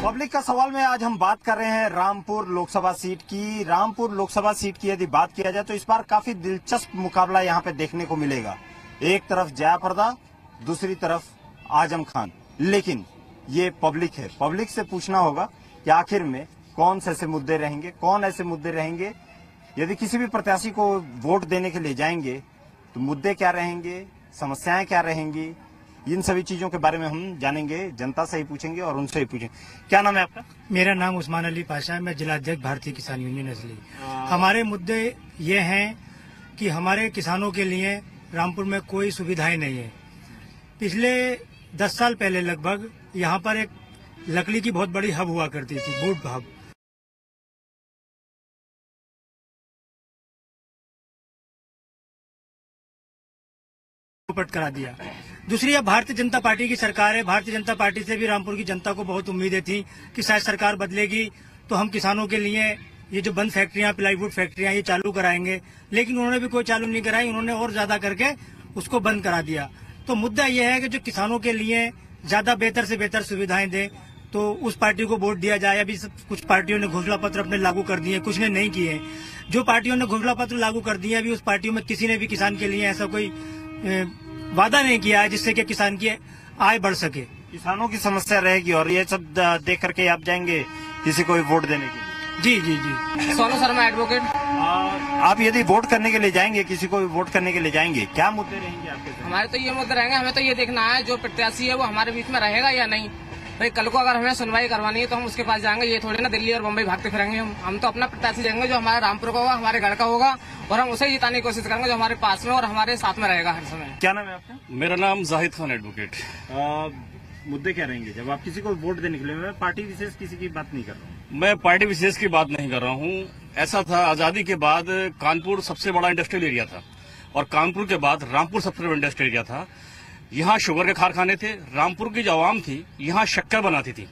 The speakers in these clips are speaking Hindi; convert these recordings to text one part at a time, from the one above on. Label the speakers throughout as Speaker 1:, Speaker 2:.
Speaker 1: पब्लिक का सवाल में आज हम बात कर रहे हैं रामपुर लोकसभा सीट की। रामपुर लोकसभा सीट की यदि बात किया जाए तो इस बार काफी दिलचस्प मुकाबला यहाँ पे देखने को मिलेगा। एक तरफ जयाप्रदा, दूसरी तरफ आजम खान। लेकिन ये पब्लिक है, पब्लिक से पूछना होगा कि आखिर में कौन से ऐसे मुद्दे रहेंगे, कौन ऐसे मुद्दे रहेंगे। यदि किसी भी प्रत्याशी को वोट देने के लिए जाएंगे तो मुद्दे क्या रहेंगे, समस्याएं क्या रहेंगी, इन सभी चीजों के बारे में हम जानेंगे। जनता से ही पूछेंगे और उनसे ही पूछेंगे। क्या नाम है आपका?
Speaker 2: मेरा नाम उस्मान अली पाशा है। मैं जिला अध्यक्ष भारतीय किसान यूनियन असली। हमारे मुद्दे ये हैं कि हमारे किसानों के लिए रामपुर में कोई सुविधाएं नहीं है। पिछले 10 साल पहले लगभग यहाँ पर एक लकड़ी की बहुत बड़ी हब हुआ करती थी, वुड हब। करा दिया। दूसरी, अब भारतीय जनता पार्टी की सरकार है। भारतीय जनता पार्टी से भी रामपुर की जनता को बहुत उम्मीदें थी कि शायद सरकार बदलेगी तो हम किसानों के लिए ये जो बंद फैक्ट्रियां, प्लाईवुड फैक्ट्रियां, ये चालू कराएंगे। लेकिन उन्होंने भी कोई चालू नहीं कराई, उन्होंने और ज्यादा करके उसको बंद करा दिया। तो मुद्दा यह है कि जो किसानों के लिए ज्यादा बेहतर से बेहतर सुविधाएं दे तो उस पार्टी को वोट दिया जाए। अभी कुछ पार्टियों ने घोषणा पत्र अपने लागू कर दिए, कुछ ने नहीं किए। जो पार्टियों ने घोषणा पत्र लागू कर दिए, अभी उस पार्टियों में किसी ने भी किसान के लिए ऐसा कोई वादा नहीं किया है जिससे कि किसान की आय बढ़ सके।
Speaker 1: किसानों की समस्या रहेगी और ये सब देख करके आप जाएंगे किसी को वोट देने के लिए?
Speaker 2: जी जी जी।
Speaker 3: सोनू शर्मा एडवोकेट।
Speaker 1: आप यदि वोट करने के लिए जाएंगे, किसी को वोट करने के लिए जाएंगे, क्या मुद्दे रहेंगे आपके?
Speaker 3: हमारे तो ये मुद्दे रहेंगे, हमें तो ये देखना है जो प्रत्याशी है वो हमारे बीच में रहेगा या नहीं। भाई कल को अगर हमें सुनवाई करवानी है तो हम उसके पास जाएंगे, ये थोड़ी ना दिल्ली और मुंबई भागते फिरेंगे। हम तो अपना प्रत्याशी देंगे जो हमारे रामपुर का होगा, हमारे घर का होगा, और हम उसे जिताने की कोशिश करेंगे जो हमारे पास में और हमारे साथ में रहेगा हर समय।
Speaker 1: क्या नाम है आपका?
Speaker 4: मेरा नाम जाहिद खान एडवोकेट।
Speaker 1: मुद्दे क्या रहेंगे जब आप किसी को वोट देने के लिए? मैं पार्टी विशेष किसी की बात नहीं कर रहा हूँ।
Speaker 4: मैं पार्टी विशेष की बात नहीं कर रहा हूँ। ऐसा था, आजादी के बाद कानपुर सबसे बड़ा इंडस्ट्रियल एरिया था और कानपुर के बाद रामपुर सबसे बड़ा इंडस्ट्रियल एरिया था। यहाँ शुगर के कारखाने थे। रामपुर की जो आवाम थी यहाँ शक्कर बनाती थी।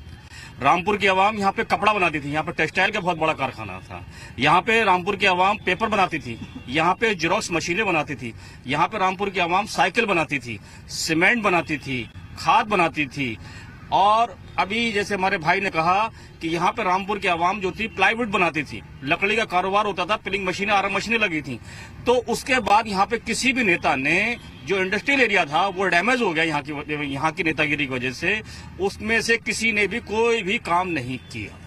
Speaker 4: रामपुर की आवाम यहाँ पे कपड़ा बनाती थी। यहाँ पे टेक्सटाइल का बहुत बड़ा कारखाना था। यहाँ पे रामपुर की आवाम पेपर बनाती थी। यहाँ पे जेरोक्स मशीनें बनाती थी। यहाँ पे रामपुर की आवाम साइकिल बनाती थी, सीमेंट बनाती थी, खाद बनाती थी। और अभी जैसे हमारे भाई ने कहा कि यहाँ पे रामपुर की आवाम जो थी प्लाईवुड बनाती थी, लकड़ी का कारोबार होता था, पिलिंग मशीनें, आरएम मशीनें लगी थी। तो उसके बाद यहाँ पे किसी भी नेता ने जो इंडस्ट्रियल एरिया था वो डैमेज हो गया यहाँ की नेतागिरी की वजह से। उसमें से किसी ने भी कोई भी काम नहीं किया।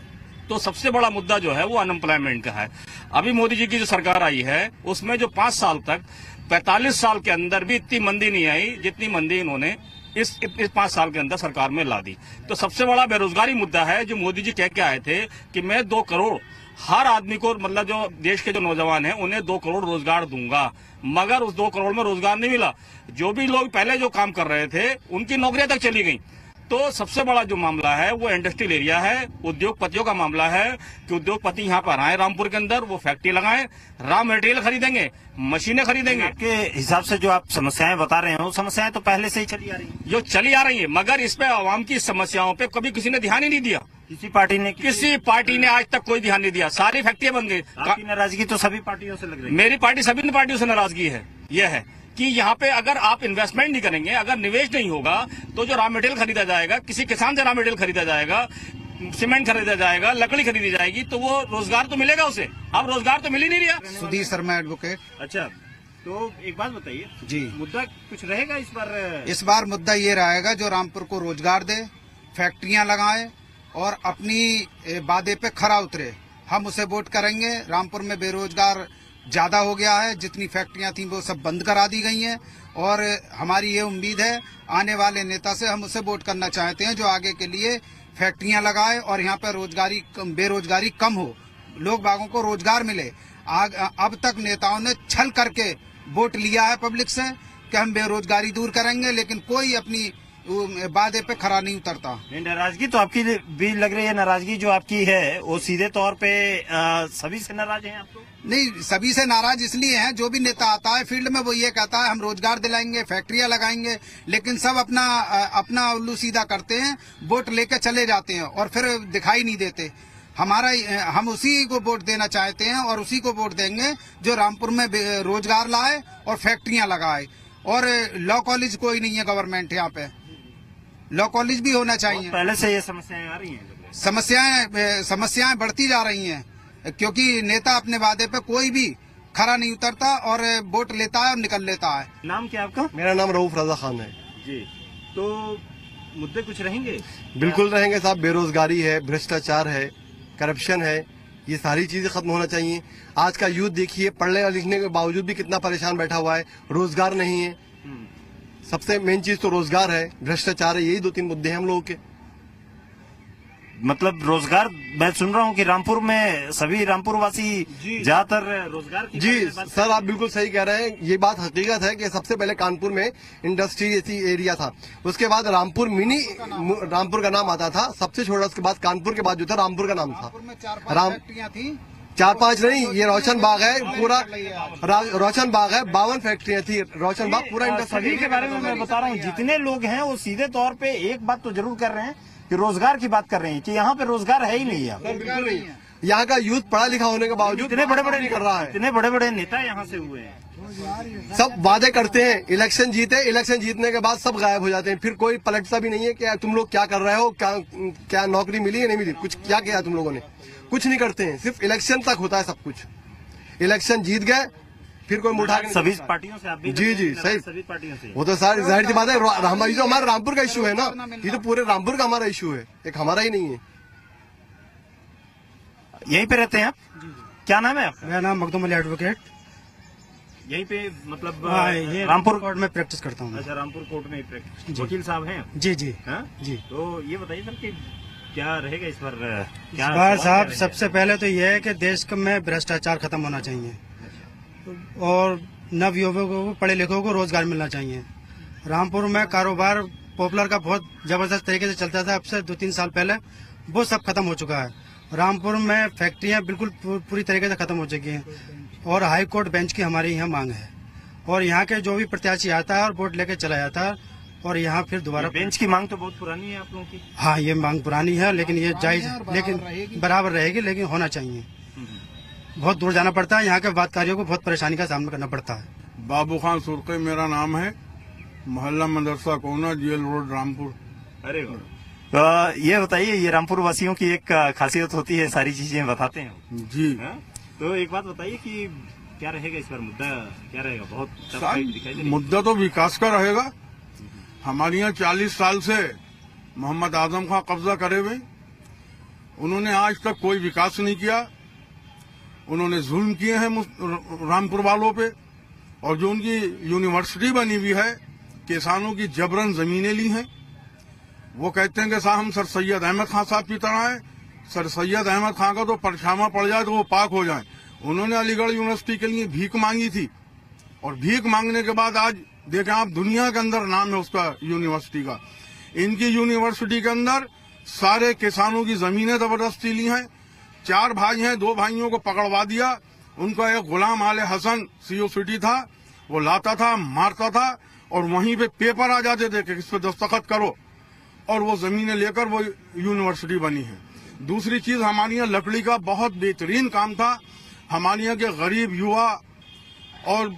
Speaker 4: तो सबसे बड़ा मुद्दा जो है वो अनएम्प्लॉयमेंट का है। अभी मोदी जी की जो सरकार आई है उसमें जो 5 साल तक, 45 साल के अंदर भी इतनी मंदी नहीं आई जितनी मंदी इन्होंने इस 5 साल के अंदर सरकार में ला दी। तो सबसे बड़ा बेरोजगारी मुद्दा है जो मोदी जी कह के आए थे कि मैं 2 करोड़ हर आदमी को, मतलब जो देश के जो नौजवान हैं उन्हें 2 करोड़ रोजगार दूंगा। मगर उस 2 करोड़ में रोजगार नहीं मिला। जो भी लोग पहले जो काम कर रहे थे उनकी नौकरियां तक चली गई। तो सबसे बड़ा जो मामला है वो इंडस्ट्रियल एरिया है, उद्योगपतियों का मामला है कि उद्योगपति यहाँ पर आए रामपुर के अंदर, वो फैक्ट्री लगाएं, रॉ मटेरियल खरीदेंगे, मशीनें खरीदेंगे।
Speaker 1: आपके हिसाब से जो आप समस्याएं बता रहे हो, समस्याएं तो पहले से ही चली आ रही हैं।
Speaker 4: जो चली आ रही है, मगर इस पे आवाम की समस्याओं पे कभी किसी ने ध्यान ही नहीं दिया।
Speaker 1: किसी पार्टी ने
Speaker 4: आज तक कोई ध्यान नहीं दिया। सारी फैक्ट्रियां बन गई।
Speaker 1: आपकी नाराजगी तो सभी पार्टियों से लग रही है।
Speaker 4: मेरी पार्टी सभी पार्टियों से नाराजगी है। यह है कि यहाँ पे अगर आप इन्वेस्टमेंट नहीं करेंगे, अगर निवेश नहीं होगा, तो जो रॉ मटेरियल खरीदा जाएगा, किसी किसान से रॉ मटेरियल खरीदा जाएगा, सीमेंट खरीदा जाएगा, लकड़ी खरीदी जाएगी, तो वो रोजगार तो मिलेगा उसे। अब रोजगार तो मिल ही नहीं रहा।
Speaker 5: सुधीर शर्मा एडवोकेट।
Speaker 1: अच्छा, तो एक बात बताइए
Speaker 5: जी,
Speaker 1: मुद्दा कुछ रहेगा इस बार?
Speaker 5: इस बार मुद्दा ये रहेगा जो रामपुर को रोजगार दे, फैक्ट्रियां लगाए और अपनी वादे पे खरा उतरे। हम उसे वोट करेंगे। रामपुर में बेरोजगार ज्यादा हो गया है, जितनी फैक्ट्रियां थी वो सब बंद करा दी गई हैं और हमारी ये उम्मीद है आने वाले नेता से, हम उसे वोट करना चाहते हैं जो आगे के लिए फैक्ट्रियां लगाए और यहाँ पर बेरोजगारी कम हो, लोग बागों को रोजगार मिले। अब तक नेताओं ने छल करके वोट लिया है पब्लिक से कि हम बेरोजगारी दूर करेंगे, लेकिन कोई अपनी वादे पे खरा नहीं उतरता।
Speaker 1: नाराजगी तो आपकी भी लग रही है। नाराजगी जो आपकी है वो सीधे तौर पे सभी से नाराज हैं आप लोग?
Speaker 5: नहीं, सभी से नाराज इसलिए हैं, जो भी नेता आता है फील्ड में वो ये कहता है हम रोजगार दिलाएंगे, फैक्ट्रियां लगाएंगे, लेकिन सब अपना उल्लू सीधा करते हैं, वोट लेके चले जाते हैं और फिर दिखाई नहीं देते। हम उसी को वोट देना चाहते हैं और उसी को वोट देंगे जो रामपुर में रोजगार लाए और फैक्ट्रियां लगाए। और लॉ कॉलेज कोई नहीं है गवर्नमेंट यहाँ पे, लॉ कॉलेज भी होना चाहिए।
Speaker 1: पहले से ये समस्याएं आ रही हैं।
Speaker 5: समस्याएं बढ़ती जा रही हैं, क्योंकि नेता अपने वादे पे कोई भी खरा नहीं उतरता और वोट लेता है और निकल लेता है।
Speaker 1: नाम क्या आपका?
Speaker 6: मेरा नाम रऊफ रजा खान है
Speaker 1: जी। तो मुद्दे कुछ रहेंगे?
Speaker 6: बिल्कुल रहेंगे साहब। बेरोजगारी है, भ्रष्टाचार है, करप्शन है, ये सारी चीजें खत्म होना चाहिए। आज का यूथ देखिए, पढ़ने और लिखने के बावजूद भी कितना परेशान बैठा हुआ है, रोजगार नहीं है। सबसे मेन चीज तो रोजगार है, भ्रष्टाचार है, यही 2-3 मुद्दे हैं हम लोगों के।
Speaker 1: मतलब रोजगार, मैं सुन रहा हूँ कि रामपुर में सभी रामपुर वासी ज्यादातर रोजगार की
Speaker 6: जी सर, आप बिल्कुल सही कह रहे हैं। ये बात हकीकत है कि सबसे पहले कानपुर में इंडस्ट्री ऐसी एरिया था, उसके बाद रामपुर मिनी रामपुर का नाम आता था, सबसे छोटा। उसके बाद कानपुर के बाद जो था रामपुर का नाम था। 4-5 नहीं, ये रोशन बाग है पूरा, रोशन बाग है, 52 फैक्ट्रियां थी, रोशन बाग पूरा इंडस्ट्री।
Speaker 1: सभी के बारे में मैं बता रहा हूँ, जितने लोग हैं वो सीधे तौर पे एक बात तो जरूर कर रहे हैं कि रोजगार की बात कर रहे हैं कि यहाँ पे रोजगार है ही नहीं है।
Speaker 6: यहाँ का यूथ पढ़ा लिखा होने के बावजूद
Speaker 1: इतने बड़े बड़े
Speaker 6: नहीं कर रहा है।
Speaker 1: इतने बड़े बड़े नेता यहाँ से हुए हैं,
Speaker 6: सब वादे करते हैं, इलेक्शन जीते, इलेक्शन जीतने के बाद सब गायब हो जाते हैं, फिर कोई पलटता भी नहीं है कि तुम लोग क्या कर रहे हो, क्या नौकरी मिली या नहीं मिली, कुछ क्या किया तुम लोगों ने, कुछ नहीं करते हैं। सिर्फ इलेक्शन तक होता है सब कुछ। इलेक्शन जीत गए फिर कोई मुठा के
Speaker 1: सभी पार्टियों से आप भी?
Speaker 6: जी सही,
Speaker 1: सभी पार्टियों से।
Speaker 6: वो तो सारी जाहिर सी बात है। हमारी जो हमारा रामपुर का इशू है ना, ये तो पूरे रामपुर का हमारा इशू है, एक हमारा ही नहीं है।
Speaker 1: यहीं पे रहते हैं आप? क्या नाम है आपका?
Speaker 2: मेरा नाम मखदूम अली एडवोकेट।
Speaker 1: यहीं पे मतलब
Speaker 2: ये
Speaker 1: रामपुर
Speaker 2: कोर्ट में प्रैक्टिस करता हूँ।
Speaker 1: अच्छा, रामपुर कोर्ट में प्रैक्टिस। वकील साहब हैं?
Speaker 2: जी
Speaker 1: जी। तो ये बताइए सर कि क्या रहेगा इस पर?
Speaker 2: इस बार साहब सबसे पहले तो यह है कि देश में भ्रष्टाचार खत्म होना चाहिए और नव युवकों को, पढ़े लिखों को रोजगार मिलना चाहिए। रामपुर में कारोबार पॉपुलर का बहुत जबरदस्त तरीके से चलता था, अब से 2-3 साल पहले वो सब खत्म हो चुका है। रामपुर में फैक्ट्रियां बिल्कुल पूरी तरीके से खत्म हो चुकी हैं और हाई कोर्ट बेंच की हमारी यहाँ मांग है और यहाँ के जो भी प्रत्याशी आता है और वोट लेके चला जाता है और यहाँ फिर दोबारा।
Speaker 1: बेंच की मांग तो बहुत पुरानी है आप लोगों की?
Speaker 2: हाँ, ये मांग पुरानी है, लेकिन ये जायज, लेकिन बराबर रहेगी, लेकिन होना चाहिए। बहुत दूर जाना पड़ता है, यहाँ के बातकारियों को बहुत परेशानी का सामना करना पड़ता है।
Speaker 7: बाबू खान सुरके मेरा नाम है, मोहल्ला मदरसा कोना, जेल रोड, रामपुर।
Speaker 1: अरे तो ये बताइए, ये रामपुर वासियों की एक खासियत होती है, सारी चीजें बताते हैं
Speaker 7: जी।
Speaker 1: तो एक बात बताइए कि क्या रहेगा इस बार मुद्दा, क्या रहेगा? बहुत दिखाई दे
Speaker 7: मुद्दा तो विकास का रहेगा। हमारे यहाँ 40 साल से मोहम्मद आजम खां कब्जा करे हुए, उन्होंने आज तक कोई विकास नहीं किया। उन्होंने जुल्म किए हैं रामपुर वालों पे, और जो उनकी यूनिवर्सिटी बनी हुई है, किसानों की जबरन जमीनें ली हैं। वो कहते हैं कि साहब हम सर सैयद अहमद खां साहब की तरह हैं, सर सैयद अहमद खां का तो परछामा पड़ जाए तो वो पाक हो जाए। उन्होंने अलीगढ़ यूनिवर्सिटी के लिए भीख मांगी थी और भीख मांगने के बाद आज देखें आप, दुनिया के अंदर नाम है उसका यूनिवर्सिटी का। इनकी यूनिवर्सिटी के अंदर सारे किसानों की जमीनें जबरदस्ती ली हैं। 4 भाई हैं, 2 भाइयों को पकड़वा दिया। उनका एक गुलाम आले हसन सीओ सिटी था, वो लाता था, मारता था और वहीं पे पेपर आ जाते थे कि इस पे दस्तखत करो, और वो जमीनें लेकर वो यूनिवर्सिटी बनी है। दूसरी चीज, हमारे यहाँ लकड़ी का बहुत बेहतरीन काम था। हमारे यहाँ के गरीब युवा और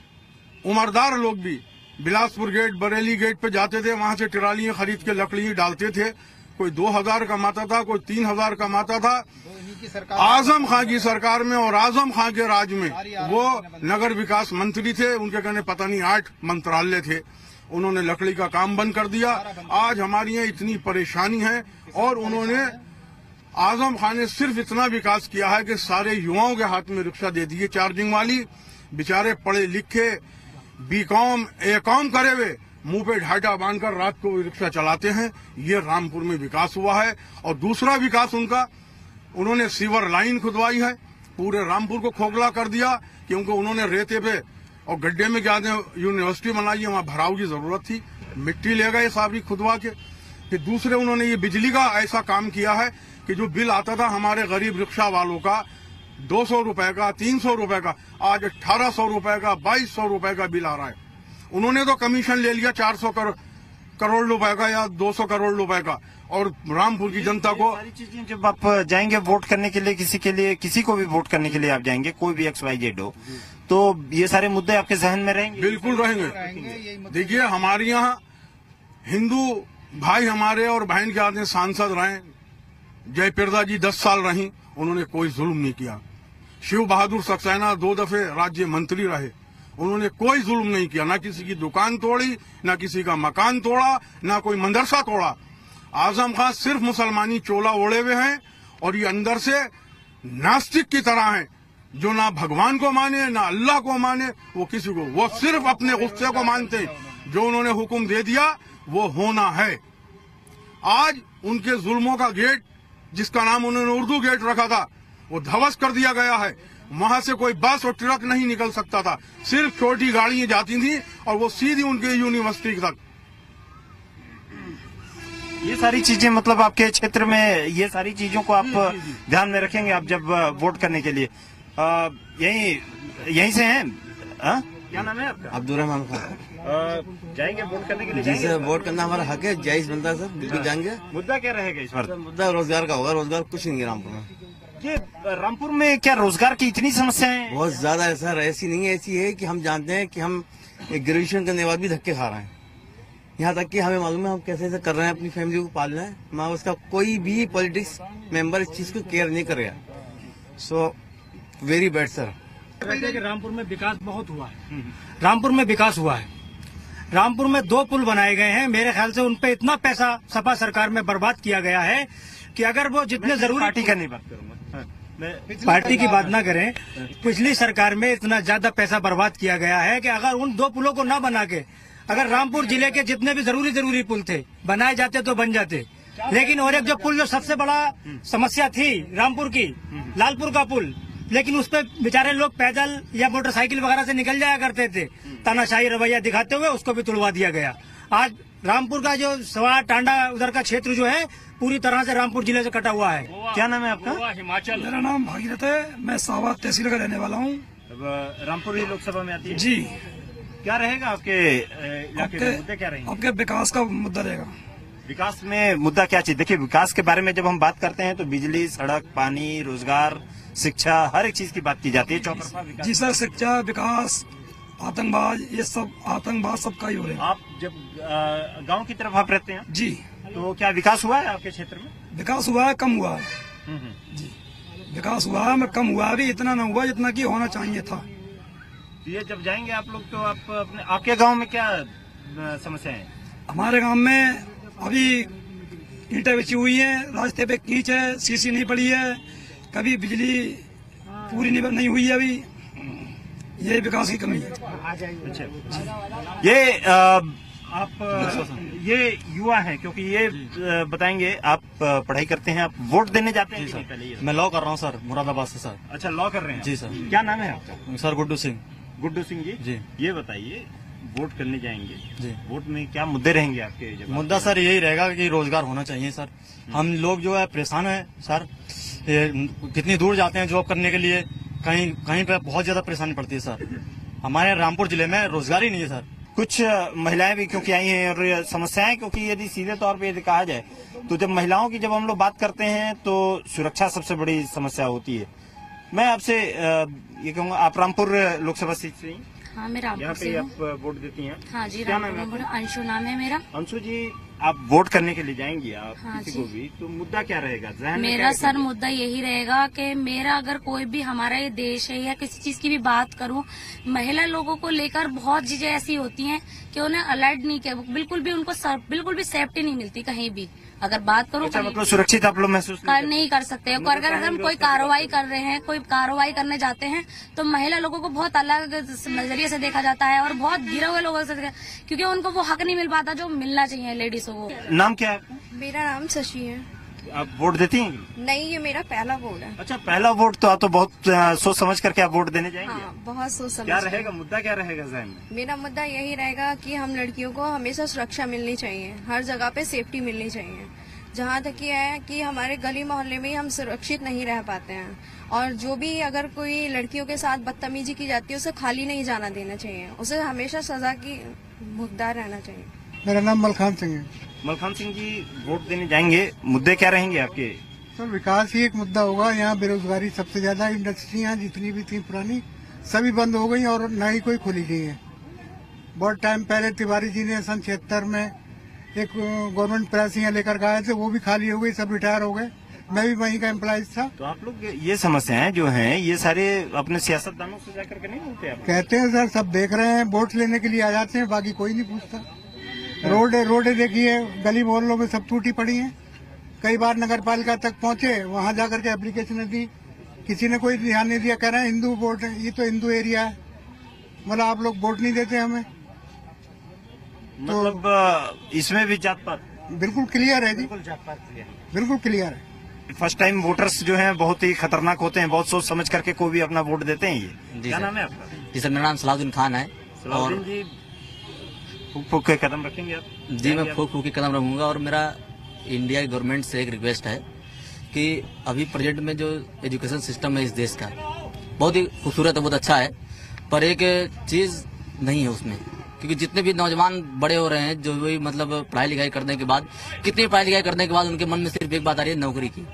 Speaker 7: उम्रदार लोग भी बिलासपुर गेट, बरेली गेट पे जाते थे, वहां से ट्रालियां खरीद के लकड़ी डालते थे। कोई 2000 कमाता था, कोई 3000 कमाता था। आजम खां की सरकार में और आजम खां के राज में वो नगर विकास मंत्री थे, उनके कहने पता नहीं 8 मंत्रालय थे। उन्होंने लकड़ी का काम बंद कर दिया। आज हमारी यहाँ इतनी परेशानी है, और उन्होंने, आजम खान ने सिर्फ इतना विकास किया है कि सारे युवाओं के हाथ में रिक्शा दे दिए चार्जिंग वाली। बेचारे पढ़े लिखे, बीकॉम ए.कॉम करे हुए, मुंह पे ढाटा बांधकर रात को रिक्शा चलाते हैं। ये रामपुर में विकास हुआ है। और दूसरा विकास उनका, उन्होंने सीवर लाइन खुदवाई है, पूरे रामपुर को खोखला कर दिया, क्योंकि उन्होंने रेते पे और गड्ढे में क्या यूनिवर्सिटी बनाई है, वहां भराव की जरूरत थी, मिट्टी ले गए सारी खुदवा के। फिर दूसरे उन्होंने ये बिजली का ऐसा काम किया है कि जो बिल आता था हमारे गरीब रिक्शा वालों का 200 रुपए का, 300 रुपए का, आज 1800 रुपए का, 2200 रुपए का बिल आ रहा है। उन्होंने तो कमीशन ले लिया 400 करोड़ रुपए का या 200 करोड़ रुपए का, और रामपुर की जनता को
Speaker 1: सारी चीजें, जब आप जाएंगे वोट करने के लिए, किसी को भी वोट करने के लिए आप जाएंगे, कोई भी XYZ हो, तो ये सारे मुद्दे आपके जहन में रहेंगे?
Speaker 7: बिल्कुल रहेंगे। देखिए, हमारे यहाँ हिंदू भाई हमारे और बहन के आदमी सांसद रहे, जयप्रदा जी 10 साल रही, उन्होंने कोई जुल्म नहीं किया। शिव बहादुर सक्सेना 2 दफे राज्य मंत्री रहे, उन्होंने कोई जुल्म नहीं किया, ना किसी की दुकान तोड़ी, ना किसी का मकान तोड़ा, ना कोई मदरसा तोड़ा। आजम खान सिर्फ मुसलमानी चोला ओढ़े हुए हैं और ये अंदर से नास्तिक की तरह हैं, जो ना भगवान को माने ना अल्लाह को माने, वो किसी को, वो सिर्फ अपने गुस्से को मानते हैं। जो उन्होंने हुक्म दे दिया वो होना है। आज उनके जुल्मों का गेट, जिसका नाम उन्होंने उर्दू गेट रखा था, वो ध्वस्त कर दिया गया है। वहां से कोई बस और ट्रक नहीं निकल सकता था, सिर्फ छोटी गाड़ियां जाती थी और वो सीधी उनके यूनिवर्सिटी तक।
Speaker 1: ये सारी चीजें मतलब आपके क्षेत्र में, ये सारी चीजों को आप ध्यान में रखेंगे आप जब वोट करने के लिए। यहीं से हैं? क्या नाम है आपका?
Speaker 8: अब्दुर्रहमान खान।
Speaker 1: जाएंगे वोट करने के लिए?
Speaker 8: जी सर, वोट करना हमारा हक है, जायज बनता है सर, बिल्कुल जाएंगे।
Speaker 1: मुद्दा क्या रहेगा इस बार?
Speaker 8: मुद्दा रोजगार का होगा, रोजगार कुछ नहीं है रामपुर में।
Speaker 1: ये रामपुर में क्या रोजगार की इतनी समस्याएं हैं?
Speaker 8: बहुत ज्यादा है सर, ऐसी नहीं है, ऐसी है कि हम जानते हैं कि हम एक ग्रेजुएशन करने के बाद भी धक्के खा रहे हैं। यहाँ तक कि हमें मालूम है हम कैसे कर रहे हैं, अपनी फैमिली को पाल रहे हैं, मगर उसका कोई भी पॉलिटिक्स मेंबर इस चीज को केयर नहीं करेगा। So very bad sir.
Speaker 2: Rampur में विकास बहुत हुआ है, रामपुर में विकास हुआ है। रामपुर में 2 पुल बनाए गए हैं, मेरे ख्याल से उनपे इतना पैसा सपा सरकार में बर्बाद किया गया है कि अगर वो जितने जरूरी,
Speaker 1: पार्टी का नहीं बात करूंगा,
Speaker 2: पार्टी की बात ना करें, पिछली सरकार में इतना ज्यादा पैसा बर्बाद किया गया है कि अगर उन 2 पुलों को ना बना के अगर रामपुर जिले के जितने भी जरूरी पुल थे बनाए जाते तो बन जाते। लेकिन और एक जो पुल, जो सबसे बड़ा समस्या थी रामपुर की, लालपुर का पुल, लेकिन उस पे बेचारे लोग पैदल या मोटरसाइकिल वगैरह से निकल जाया करते थे, तानाशाही रवैया दिखाते हुए उसको भी तुड़वा दिया गया। आज रामपुर का जो सवा टांडा उधर का क्षेत्र जो है पूरी तरह से रामपुर जिले से कटा हुआ है।
Speaker 1: क्या नाम है आपका?
Speaker 4: हिमाचल।
Speaker 9: मेरा नाम भागीरथ है, मैं सावा तहसील का रहने वाला हूँ।
Speaker 1: रामपुर ही लोकसभा में आती है
Speaker 9: जी।
Speaker 1: क्या रहेगा आपके इलाके में मुद्दे, क्या रहेंगे?
Speaker 9: आपके विकास का मुद्दा रहेगा।
Speaker 1: विकास में मुद्दा क्या चीज? देखिए, विकास के बारे में जब हम बात करते हैं तो बिजली, सड़क, पानी, रोजगार, शिक्षा, हर एक चीज की बात की जाती है। चौतरफा विकास।
Speaker 9: जी सर, शिक्षा, विकास, आतंकवाद, ये सब, आतंकवाद सबका ही हो रहा है।
Speaker 1: आप जब गांव की तरफ आप रहते हैं
Speaker 9: जी,
Speaker 1: तो क्या विकास हुआ है आपके क्षेत्र में?
Speaker 9: विकास हुआ है, कम हुआ है जी। विकास हुआ है, मैं कम हुआ है, अभी इतना न हुआ जितना कि होना चाहिए था।
Speaker 1: ये जब जाएंगे आप लोग तो आप अपने, आपके गांव में क्या समस्या है?
Speaker 9: हमारे गांव में अभी ईंटें बिछी हुई हैं, रास्ते पे कीच है, सीसी नहीं पड़ी है, कभी बिजली पूरी नहीं हुई है अभी। ये विकास की कमी है।
Speaker 1: अच्छा, ये आप ये युवा हैं, क्योंकि ये बताएंगे, आप पढ़ाई करते हैं, आप वोट देने जाते हैं?
Speaker 8: सर, पहले मैं लॉ कर रहा हूँ सर, मुरादाबाद से सर।
Speaker 1: अच्छा, लॉ कर रहे हैं
Speaker 8: जी सर।
Speaker 1: क्या नाम है आपका?
Speaker 8: सर गुड्डू सिंह।
Speaker 1: गुड्डू सिंह जी।
Speaker 8: जी।
Speaker 1: ये बताइए, वोट करने जाएंगे
Speaker 8: जी,
Speaker 1: वोट में क्या मुद्दे रहेंगे आपके?
Speaker 8: मुद्दा सर यही रहेगा कि रोजगार होना चाहिए सर। हम लोग जो है परेशान है सर, कितनी दूर जाते हैं जॉब करने के लिए, कहीं पे बहुत ज्यादा परेशानी पड़ती है सर। हमारे रामपुर जिले में रोजगार ही नहीं है सर।
Speaker 1: कुछ महिलाएं भी क्योंकि आई हैं और समस्याएं, क्योंकि यदि सीधे तौर पे यदि कहा जाए तो जब महिलाओं की जब हम लोग बात करते हैं तो सुरक्षा सबसे बड़ी समस्या होती है। मैं आपसे ये कहूँगा, आप रामपुर लोकसभा सीट से ही?
Speaker 10: हाँ, मैं रामपुर
Speaker 1: यहाँ
Speaker 10: से
Speaker 1: पे
Speaker 10: हूँ।
Speaker 1: आप वोट देती हैं?
Speaker 10: हाँ जी,
Speaker 1: क्या नाम है
Speaker 10: रामपुर।
Speaker 1: आपका?
Speaker 10: अंशु नाम है मेरा।
Speaker 1: अंशु जी, आप वोट करने के लिए जाएंगी आप?
Speaker 10: हाँ
Speaker 1: किसी
Speaker 10: जी।
Speaker 1: को भी, तो मुद्दा क्या रहेगा ज़हन में?
Speaker 10: मेरा
Speaker 1: क्या
Speaker 10: सर मुद्दा यही रहेगा कि मेरा अगर कोई भी, हमारा ये देश है या किसी चीज की भी बात करूं, महिला लोगों को लेकर बहुत चीजें ऐसी होती हैं कि उन्हें अलर्ट नहीं किया, बिल्कुल भी उनको बिल्कुल भी सेफ्टी नहीं मिलती कहीं भी। अगर बात करूं,
Speaker 1: अच्छा, मतलब सुरक्षित आप लोग महसूस
Speaker 10: नहीं कर सकते। अगर हम कोई कार्रवाई कर रहे हैं, कोई कार्रवाई करने जाते हैं तो महिला लोगों को बहुत अलग नजरिए से देखा जाता है और बहुत गिरे हुए लोगों से, क्योंकि उनको वो हक नहीं मिल पाता जो मिलना चाहिए लेडीजों को।
Speaker 1: नाम क्या है?
Speaker 11: मेरा नाम शशि है।
Speaker 1: आप वोट देती हैं?
Speaker 11: नहीं, ये मेरा पहला वोट है।
Speaker 1: अच्छा, पहला वोट, तो आप तो बहुत सोच समझ करके आप वोट देने जाएंगे?
Speaker 11: हाँ, बहुत सोच समझ।
Speaker 1: क्या रहेगा मुद्दा, क्या रहेगा ज़हन में?
Speaker 11: मेरा मुद्दा यही रहेगा कि हम लड़कियों को हमेशा सुरक्षा मिलनी चाहिए, हर जगह पे सेफ्टी मिलनी चाहिए। जहाँ तक ये है कि हमारे गली मोहल्ले में ही हम सुरक्षित नहीं रह पाते हैं, और जो भी अगर कोई लड़कियों के साथ बदतमीजी की जाती है उसे खाली नहीं जाना देना चाहिए, उसे हमेशा सजा की मुकदार रहना चाहिए।
Speaker 12: मेरा नाम मलखान सिंह है।
Speaker 1: मलखान सिंह जी, वोट देने जाएंगे, मुद्दे क्या रहेंगे आपके?
Speaker 12: सर, विकास ही एक मुद्दा होगा। यहाँ बेरोजगारी सबसे ज्यादा, इंडस्ट्रियाँ जितनी भी थी पुरानी सभी बंद हो गई और न ही कोई खुली गई है। बहुत टाइम पहले तिवारी जी ने सन 76 में एक गवर्नमेंट प्रेस यहाँ लेकर गए थे, वो भी खाली हो गई, सब रिटायर हो गए। मैं भी वहीं का एम्प्लॉइज था।
Speaker 1: तो आप लोग ये समस्याएं जो हैं ये सारे अपने सियासतदानों से जाकर के नहीं बोलते आप?
Speaker 12: कहते हैं सर, सब देख रहे हैं, वोट लेने के लिए आ जाते हैं, बाकी कोई नहीं पूछता। रोडे देखिए, गली मोहल्लों में सब टूटी पड़ी हैं। कई बार नगर पालिका तक पहुंचे, वहां जाकर के एप्लीकेशन दी, किसी ने कोई ध्यान नहीं दिया। कह रहे हैं हिंदू वोट है, ये तो हिंदू एरिया है, मतलब आप लोग वोट नहीं देते हमें।
Speaker 1: मतलब इसमें भी जात पात
Speaker 12: बिल्कुल क्लियर है जी, बिल्कुल क्लियर है।
Speaker 1: फर्स्ट टाइम वोटर्स जो हैं बहुत ही खतरनाक होते हैं, बहुत सोच समझ करके कोई भी अपना वोट देते हैं। ये क्या नाम है आपका?
Speaker 13: जी सर, मेरा नाम सलाउद्दीन खान है।
Speaker 1: सलाउद्दीन जी, फूक फूक के कदम रखेंगे आप?
Speaker 13: जी, मैं फूक फूक के कदम रखूंगा। और मेरा इंडिया की गवर्नमेंट से एक रिक्वेस्ट है कि अभी प्रेजेंट में जो एजुकेशन सिस्टम है इस देश का बहुत ही खूबसूरत है, बहुत अच्छा है, पर एक चीज नहीं है उसमें। क्योंकि जितने भी नौजवान बड़े हो रहे हैं, जो भी मतलब पढ़ाई लिखाई करने के बाद, कितनी पढ़ाई लिखाई करने के बाद उनके मन में सिर्फ एक बात आ रही है, नौकरी की।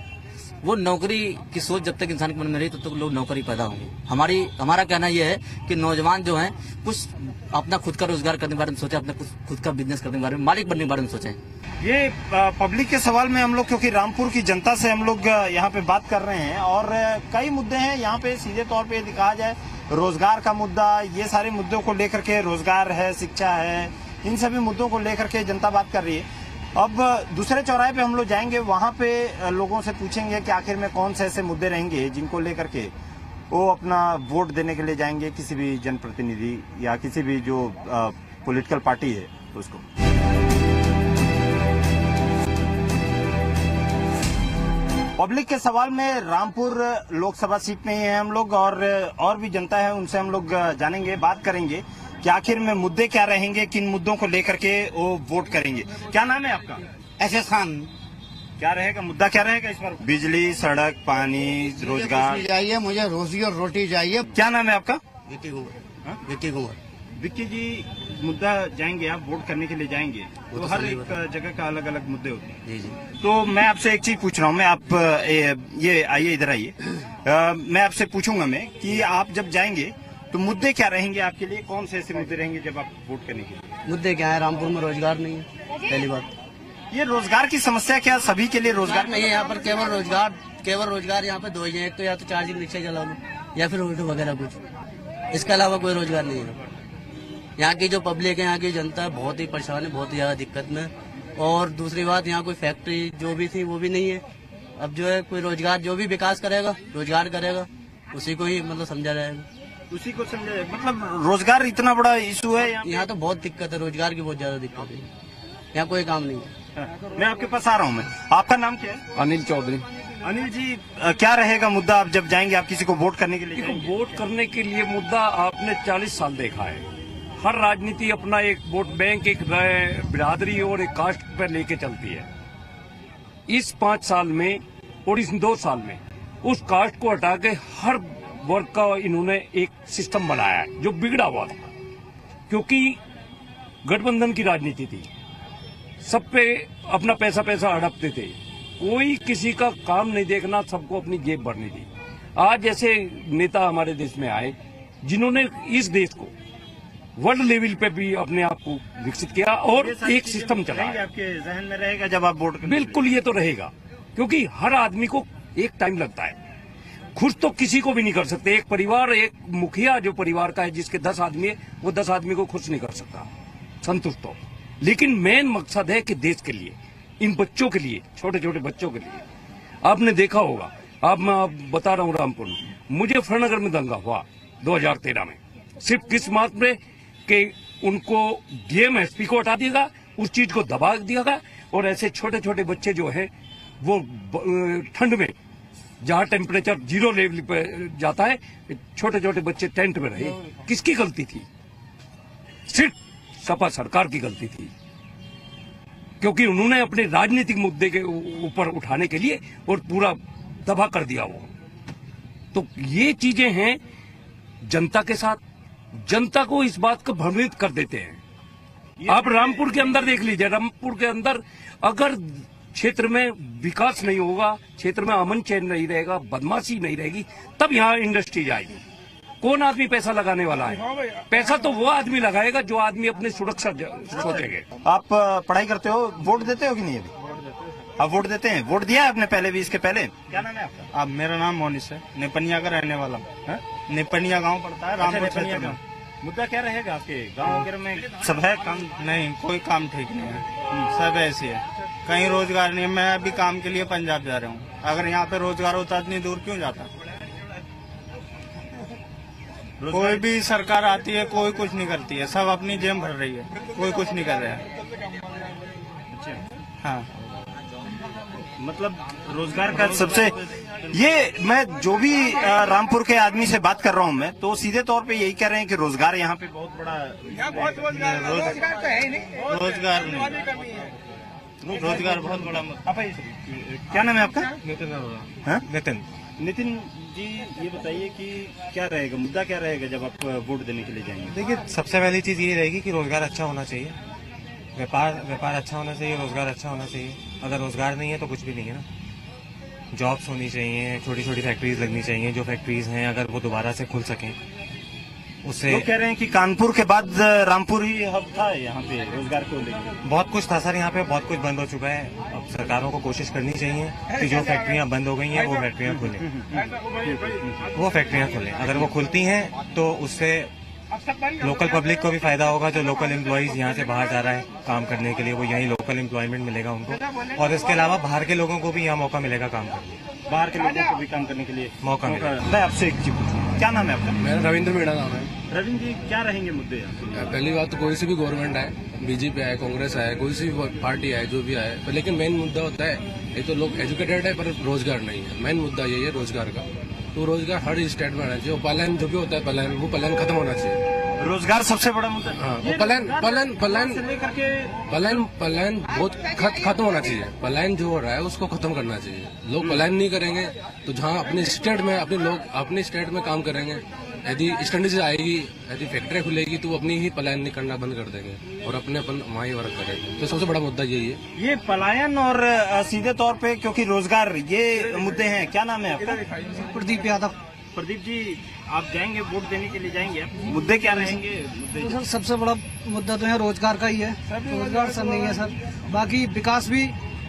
Speaker 13: वो नौकरी की सोच जब तक इंसान के मन में रही तब तक लोग नौकरी पैदा होंगे। हमारा कहना यह है कि नौजवान जो हैं कुछ अपना खुद का रोजगार करने के बारे में सोचे, अपना खुद का बिजनेस करने के बारे में, मालिक बनने के बारे में सोचें।
Speaker 1: ये पब्लिक के सवाल में हम लोग, क्योंकि रामपुर की जनता से हम लोग यहाँ पे बात कर रहे हैं और कई मुद्दे हैं यहाँ पे। सीधे तौर पे दिखाया जाए, रोजगार का मुद्दा, ये सारे मुद्दों को लेकर के, रोजगार है, शिक्षा है, इन सभी मुद्दों को लेकर के जनता बात कर रही है। अब दूसरे चौराहे पे हम लोग जाएंगे, वहाँ पे लोगों से पूछेंगे कि आखिर में कौन से ऐसे मुद्दे रहेंगे जिनको लेकर के वो अपना वोट देने के लिए जाएंगे किसी भी जनप्रतिनिधि या किसी भी जो पॉलिटिकल पार्टी है उसको। पब्लिक के सवाल में रामपुर लोकसभा सीट में ही है हम लोग, और भी जनता है, उनसे हम लोग जानेंगे, बात करेंगे कि आखिर में मुद्दे क्या रहेंगे, किन मुद्दों को लेकर के वो वोट करेंगे। क्या नाम है आपका?
Speaker 14: एसएस खान।
Speaker 1: क्या रहेगा मुद्दा, क्या रहेगा इस बार? बिजली, सड़क, पानी, रोजगार
Speaker 14: चाहिए, मुझे रोजी और रोटी चाहिए।
Speaker 1: क्या नाम है आपका?
Speaker 14: विक्की कुंवर। विक्की कुंवर।
Speaker 1: विक्की जी, मुद्दा जाएंगे आप वोट करने के लिए जाएंगे, तो हर एक जगह का अलग अलग मुद्दे होते हैं।
Speaker 13: जी जी।
Speaker 1: तो मैं आपसे एक चीज पूछ रहा हूँ, मैं आप ये आइए, इधर आइए। मैं आपसे पूछूंगा मैं कि आप जब जाएंगे तो मुद्दे क्या रहेंगे आपके लिए, कौन से ऐसे मुद्दे रहेंगे जब आप वोट करने के लिए?
Speaker 8: मुद्दे क्या है? रामपुर में रोजगार नहीं है, पहली बात।
Speaker 1: ये रोजगार की समस्या क्या सभी के लिए रोजगार
Speaker 8: नहीं है यहाँ पर? केवल रोजगार यहाँ पे दो ही है, एक तो या तो चार्जिंग रिक्शा चला लो या फिर ऑटो वगैरह कुछ, इसके अलावा कोई रोजगार नहीं है। यहाँ की जो पब्लिक है, यहाँ की जनता बहुत ही परेशान है, बहुत ही ज्यादा दिक्कत में। और दूसरी बात, यहाँ कोई फैक्ट्री जो भी थी वो भी नहीं है। अब जो है कोई रोजगार, जो भी विकास करेगा, रोजगार करेगा, उसी को ही मतलब समझा जाएगा,
Speaker 1: उसी को समझा। मतलब रोजगार इतना बड़ा इशू है
Speaker 8: यहाँ तो बहुत दिक्कत है, रोजगार की बहुत ज्यादा दिक्कत है, यहाँ कोई काम नहीं है।
Speaker 1: मैं आपके पास आ रहा हूँ। मैं, आपका नाम क्या है?
Speaker 15: अनिल चौधरी।
Speaker 1: अनिल जी, क्या रहेगा मुद्दा आप जब जाएंगे, आप किसी को वोट करने के लिए?
Speaker 15: वोट करने के लिए मुद्दा आपने 40 साल देखा है, हर राजनीति अपना एक वोट बैंक, एक बिरादरी और एक कास्ट पर लेके चलती है। इस 5 साल में और इस 2 साल में उस कास्ट को हटा के हर वर्ग का इन्होंने एक सिस्टम बनाया है जो बिगड़ा हुआ था, क्योंकि गठबंधन की राजनीति थी, सब पे अपना पैसा हड़पते थे, कोई किसी का काम नहीं देखना, सबको अपनी जेब भरनी थी। आज ऐसे नेता हमारे देश में आए जिन्होंने इस देश को वर्ल्ड लेवल पे भी अपने आप को विकसित किया और एक सिस्टम चलाया।
Speaker 1: आपके जहन में रहेगा जब आप वोट?
Speaker 15: बिल्कुल, ये तो रहेगा, क्योंकि हर आदमी को एक टाइम लगता है। खुश तो किसी को भी नहीं कर सकते। एक परिवार, एक मुखिया जो परिवार का है, जिसके 10 आदमी है, वो 10 आदमी को खुश नहीं कर सकता, संतुष्ट हो। लेकिन मेन मकसद है कि देश के लिए, इन बच्चों के लिए, छोटे छोटे बच्चों के लिए। आपने देखा होगा, मैं बता रहा हूँ, रामपुर में मुजफ्फरनगर में दंगा हुआ 2013 में, सिर्फ किस बात में कि उनको डीएमएसपी को हटा दिया, उस चीज को दबा दिया गया, और ऐसे छोटे छोटे बच्चे जो है वो ठंड में, जहाँ टेम्परेचर 0 लेवल पे जाता है, छोटे छोटे बच्चे टेंट में रहे। किसकी गलती थी? सिर्फ सपा सरकार की गलती थी, क्योंकि उन्होंने अपने राजनीतिक मुद्दे के ऊपर उठाने के लिए और पूरा तबाह कर दिया वो। तो ये चीजें हैं जनता के साथ, जनता को इस बात को भ्रमित कर देते हैं। आप रामपुर के अंदर देख लीजिए, रामपुर के अंदर अगर क्षेत्र में विकास नहीं होगा, क्षेत्र में अमन चैन नहीं रहेगा, बदमाशी नहीं रहेगी, तब यहाँ इंडस्ट्री आएगी। कौन आदमी पैसा लगाने वाला है? पैसा तो वो आदमी लगाएगा जो आदमी अपनी सुरक्षा सोचेंगे।
Speaker 1: आप पढ़ाई करते हो, वोट देते हो कि नहीं? अभी आप वोट देते हैं? वोट दिया है आपने पहले भी, इसके पहले? क्या नाम है आपका?
Speaker 16: अब मेरा नाम मोनिस है, नेपनिया का रहने वाला। नेपनिया गांव पड़ता है रामपुर क्षेत्र में।
Speaker 1: मुद्दा क्या रहेगा आपके गाँव वगैरह में? सब है काम?
Speaker 16: नहीं, कोई काम ठीक नहीं है, सब ऐसी है। कहीं रोजगार नहीं है। मैं अभी काम के लिए पंजाब जा रहा हूँ, अगर यहाँ पे रोजगार होता इतनी दूर क्यों जाता? कोई भी सरकार आती है, कोई कुछ नहीं करती है, सब अपनी जेब भर रही है, कोई कुछ नहीं कर रहा है। हाँ,
Speaker 1: मतलब रोजगार का सबसे ये मैं जो भी रामपुर के आदमी से बात कर रहा हूँ मैं, तो सीधे तौर पे यही कह रहे हैं कि रोजगार यहाँ पे बहुत बड़ा
Speaker 16: रोजगार बहुत बड़ा।
Speaker 1: क्या नाम है आपका?
Speaker 16: नितिन।
Speaker 1: नितिन जी, ये बताइए कि क्या रहेगा, मुद्दा क्या रहेगा जब आप वोट देने के लिए जाएंगे?
Speaker 17: देखिए, सबसे पहली चीज ये रहेगी कि रोजगार अच्छा होना चाहिए, व्यापार अच्छा होना चाहिए, रोजगार अच्छा होना चाहिए। अगर रोजगार नहीं है तो कुछ भी नहीं है ना। जॉब्स होनी चाहिए, छोटी छोटी फैक्ट्रीज लगनी चाहिए, जो फैक्ट्रीज हैं अगर वो दोबारा से खुल सकें उससे।
Speaker 1: लोग कह रहे हैं कि कानपुर के बाद रामपुर ही हब था यहाँ पे रोजगार को लेकर।
Speaker 17: बहुत कुछ था सर, यहाँ पे बहुत कुछ बंद हो चुका है। अब सरकारों को कोशिश करनी चाहिए कि जो फैक्ट्रियाँ बंद हो गई हैं वो फैक्ट्रियाँ खुलें। अगर वो खुलती हैं तो उससे लोकल पब्लिक को भी फायदा होगा। जो लोकल एम्प्लॉइज यहाँ से बाहर जा रहा है काम करने के लिए, वो यहीं लोकल एम्प्लॉयमेंट मिलेगा उनको, और इसके अलावा बाहर के लोगों को भी यहाँ मौका मिलेगा काम करने,
Speaker 1: बाहर के लोगों को भी काम करने के लिए
Speaker 17: मौका मिलेगा।
Speaker 1: मैं आपसे एक चीज पूछूं, क्या नाम है आपका?
Speaker 18: मेरा रविंद्र मीणा नाम है।
Speaker 1: रविंद्र जी, क्या रहेंगे मुद्दे?
Speaker 18: पहली बात तो कोई सी भी गवर्नमेंट आए, बीजेपी आए, कांग्रेस आए, कोई सी भी पार्टी आए, जो भी आए, लेकिन मेन मुद्दा होता है एक तो लोग एजुकेटेड है पर रोजगार नहीं है। मेन मुद्दा यही है रोजगार का। तो रोजगार हर स्टेट में आना चाहिए। पलायन जो भी होता है पलायन, वो पलायन खत्म होना चाहिए।
Speaker 1: रोजगार सबसे बड़ा मुद्दा।
Speaker 18: हाँ, पलायन बहुत खत्म होना चाहिए। पलायन जो हो रहा है उसको खत्म करना चाहिए। लोग पलायन नहीं करेंगे तो जहाँ अपने स्टेट में अपने स्टेट में काम करेंगे, यदि स्टडीज आएगी, यदि फैक्ट्री खुलेगी तो वो अपनी ही पलायन नहीं करना बंद कर देंगे और अपने अपन वहाँ ही वर्क करेंगे। तो सबसे बड़ा मुद्दा यही है,
Speaker 1: ये पलायन और सीधे तौर पे, क्योंकि रोजगार ये मुद्दे हैं। क्या नाम है आपका?
Speaker 19: प्रदीप यादव।
Speaker 1: प्रदीप जी, आप जाएंगे वोट देने के लिए जाएंगे, मुद्दे क्या रहेंगे?
Speaker 19: तो सर सबसे बड़ा मुद्दा तो है रोजगार का ही है। रोजगार सर नहीं है सर, बाकी विकास भी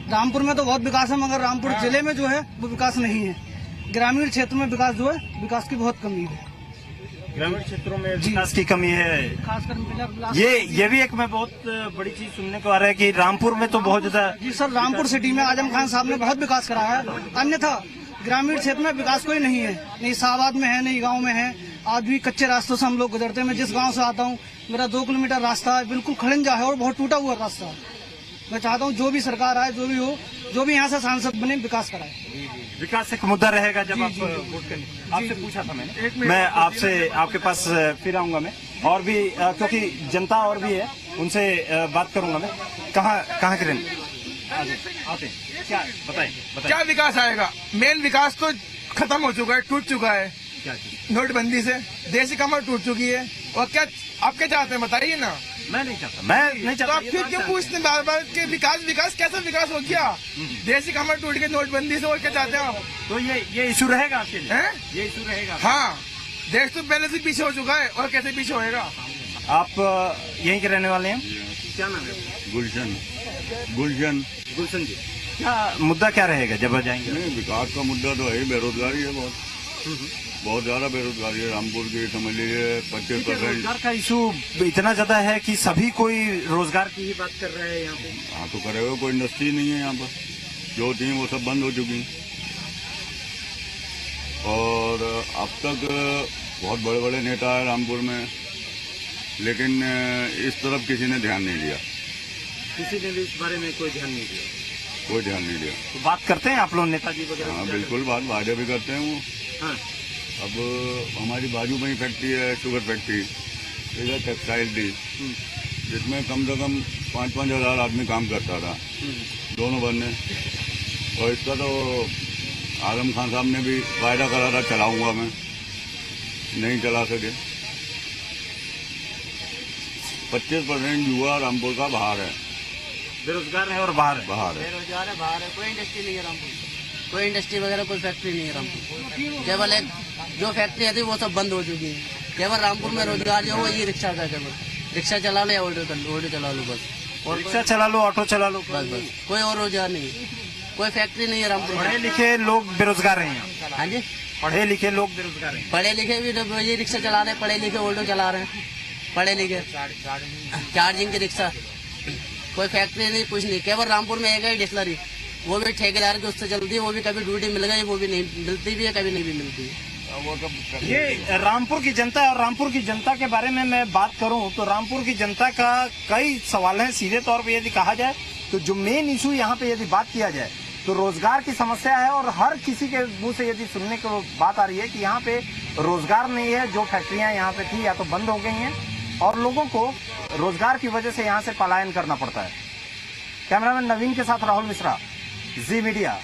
Speaker 19: रामपुर में तो बहुत विकास है, मगर रामपुर जिले में जो है वो विकास नहीं है। ग्रामीण क्षेत्र में विकास जो है, विकास की बहुत कमी है।
Speaker 1: ग्रामीण क्षेत्रों में विकास की कमी है, खासकर ये भी एक मैं बहुत बड़ी चीज सुनने को आ रहा है कि रामपुर में तो बहुत ज्यादा।
Speaker 19: जी सर, रामपुर सिटी में आजम खान साहब ने बहुत विकास कराया है, अन्यथा ग्रामीण क्षेत्र में विकास कोई नहीं है। नहीं शाहबाद में है, नहीं गांव में है। आज भी कच्चे रास्तों से हम लोग गुजरते हैं। मैं जिस गांव से आता हूं, मेरा 2 किलोमीटर रास्ता है, बिल्कुल खड़ंजा है और बहुत टूटा हुआ रास्ता है। मैं चाहता हूं जो भी सरकार आए, जो भी हो, जो भी यहाँ से सांसद बने, विकास कराए।
Speaker 1: विकास एक मुद्दा रहेगा जब आप वोट करेंगे। आपसे पूछा था मैंने, मैं आपसे आपके पास फिर आऊंगा मैं, और भी क्योंकि जनता और भी है, उनसे बात करूंगा मैं। कहाँ के रहने आते? क्या बताएं?
Speaker 20: क्या विकास आएगा? मेन विकास तो खत्म हो चुका है, टूट चुका है। नोटबंदी से देशी कमर टूट चुकी है। और क्या आप क्या चाहते हैं बताइए ना?
Speaker 1: मैं नहीं चाहता।
Speaker 20: तो आप फिर क्यों पूछते बार बार के विकास कैसा विकास हो गया? देशी कमर टूट के नोटबंदी से, और क्या चाहते हैं आप?
Speaker 1: तो ये इशू रहेगा आपके लिए? ये इशू रहेगा?
Speaker 20: हाँ, देश तो पहले से पीछे हो चुका है, और कैसे पीछे होएगा?
Speaker 1: आप यहीं के रहने वाले हैं? क्या नाम है? गुलशन जी, क्या मुद्दा क्या रहेगा जब जाएंगे?
Speaker 21: विकास का मुद्दा तो है, बेरोजगारी है, बहुत ज्यादा बेरोजगारी है रामपुर की। समझ लीजिए 25%।
Speaker 1: रोजगार का इशू इतना ज्यादा है कि सभी कोई रोजगार की ही बात कर रहे हैं यहाँ पे।
Speaker 21: हाँ, तो करेगा, कोई इंडस्ट्री नहीं है यहाँ पर। जो थी वो सब बंद हो चुकी, और अब तक बहुत बड़े बड़े नेता है रामपुर में, लेकिन इस तरफ किसी ने ध्यान नहीं दिया।
Speaker 1: किसी ने भी इस बारे में कोई ध्यान नहीं दिया?
Speaker 21: कोई ध्यान नहीं दिया।
Speaker 1: तो बात करते हैं आप लोग नेताजी वगैरह?
Speaker 21: हाँ, बिल्कुल वादे भी करते हैं वो।
Speaker 1: हाँ।
Speaker 21: अब हमारी बाजू में ही फैक्ट्री है, शुगर फैक्ट्री, इधर टेक्सटाइल थी, जिसमें कम से कम 5-5 हज़ार आदमी काम करता था, दोनों बंदे। और इसका तो आजम खान साहब ने भी वायदा करा था चलाऊंगा मैं, नहीं चला सके। 25% युवा रामपुर का बाहर है,
Speaker 1: बेरोजगार है और बाहर है।
Speaker 14: बेरोजगार है, बाहर है। कोई इंडस्ट्री नहीं है रामपुर, कोई इंडस्ट्री वगैरह कोई फैक्ट्री नहीं है रामपुर। केवल एक जो फैक्ट्री थी वो सब बंद हो चुकी है। केवल रामपुर में रोजगार जो है ये रिक्शा का, केवल रिक्शा चला लो या ऑटो चला लो बस।
Speaker 1: और रिक्शा चला लो, ऑटो चला लो,
Speaker 14: बस कोई और रोजगार नहीं है। कोई फैक्ट्री नहीं है रामपुर में।
Speaker 1: पढ़े लिखे लोग बेरोजगार हैं यहाँ।
Speaker 14: हाँ जी,
Speaker 1: पढ़े लिखे लोग बेरोजगार हैं।
Speaker 14: पढ़े लिखे भी ये रिक्शा चला रहे हैं, पढ़े लिखे ऑल्टो चला रहे हैं, पढ़े लिखे चार्जिंग की रिक्शा। कोई फैक्ट्री नहीं, कुछ नहीं। केवल रामपुर में एक है डिस्लरी, वो भी ठेकेदार की उससे चलती है, वो भी कभी ड्यूटी मिल गई, वो भी नहीं मिलती भी है, कभी नहीं भी मिलती है।
Speaker 1: ये रामपुर की जनता है, और रामपुर की जनता के बारे में मैं बात करूं तो रामपुर की जनता का कई सवाल हैं। सीधे तौर पे यदि कहा जाए तो जो मेन इशू यहाँ पे यदि बात किया जाए तो रोजगार की समस्या है, और हर किसी के मुंह से यदि सुनने को बात आ रही है कि यहाँ पे रोजगार नहीं है। जो फैक्ट्रियां यहाँ पे थी या तो बंद हो गई हैं और लोगों को रोजगार की वजह से यहाँ से पलायन करना पड़ता है। कैमरामैन नवीन के साथ राहुल मिश्रा, जी मीडिया।